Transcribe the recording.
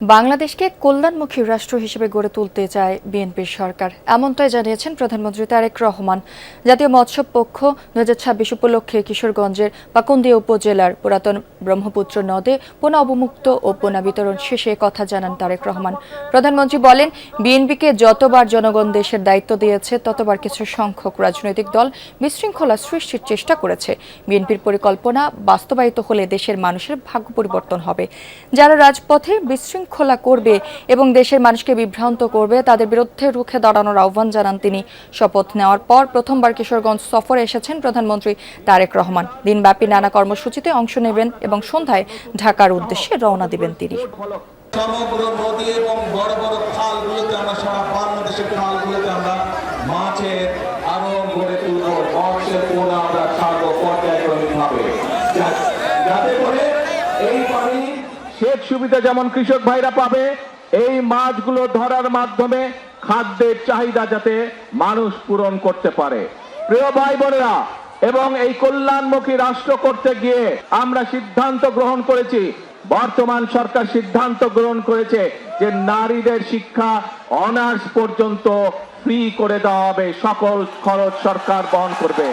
বাংলাদেশকে কল্যাণমুখী রাষ্ট্র হিসেবে গড়ে তুলতে চায় বিএনপির সরকার, এমনটাই জানিয়েছেন প্রধানমন্ত্রী তারেক রহমান। জাতীয় মৎস্য পক্ষ 2026 উপলক্ষে কিশোরগঞ্জের পাকুন্দিয়া উপজেলার পুরাতন ব্রহ্মপুত্র নদে পোনা অবমুক্ত ও পোনা বিতরণ শেষে কথা জানান তারেক রহমান। প্রধানমন্ত্রী বলেন, বিএনপিকে যতবার জনগণ দেশের দায়িত্ব দিয়েছে ততবার কিছু সংখ্যক রাজনৈতিক দল বিশৃঙ্খলা সৃষ্টির চেষ্টা করেছে। বিএনপির পরিকল্পনা বাস্তবায়িত হলে দেশের মানুষের ভাগ্য পরিবর্তন হবে। যারা রাজপথে বিশৃঙ্খলা করবে এবং দেশের মানুষকে বিভ্রান্ত করবে তাদের বিরুদ্ধে রুখে দাঁড়ানোর আহ্বান জানান তিনি। শপথ নেওয়ার পর প্রথমবার কিশোরগঞ্জ সফরে এসেছেন প্রধানমন্ত্রী তারেক রহমান। দিনব্যাপী নানা কর্মসূচিতে অংশ নেবেন এবং সন্ধ্যায় ঢাকার উদ্দেশ্যে রওনা দিবেন তিনি। সমগ্র নদী এবং বড় বড় খালগুলোতে আমরা সারা বাংলাদেশের খালগুলোতে আমরা মাছের আরো গড়ে তুলব, মৎস্যের পোনা আমরা ছাড়বো পর্যায়ক্রমিকভাবে, যাতে করে এই পানি সেচ সুবিধা যেমন কৃষক ভাইরা পাবে, এই মাছগুলো ধরার মাধ্যমে খাদ্যের চাহিদা যাতে মানুষ পূরণ করতে পারে। প্রিয় ভাই বোনেরা, এবং এই কল্যাণমুখী রাষ্ট্র করতে গিয়ে আমরা সিদ্ধান্ত গ্রহণ করেছি, বর্তমান সরকার সিদ্ধান্ত গ্রহণ করেছে যে নারীদের শিক্ষা অনার্স পর্যন্ত ফ্রি করে দেওয়া হবে, সকল খরচ সরকার বহন করবে।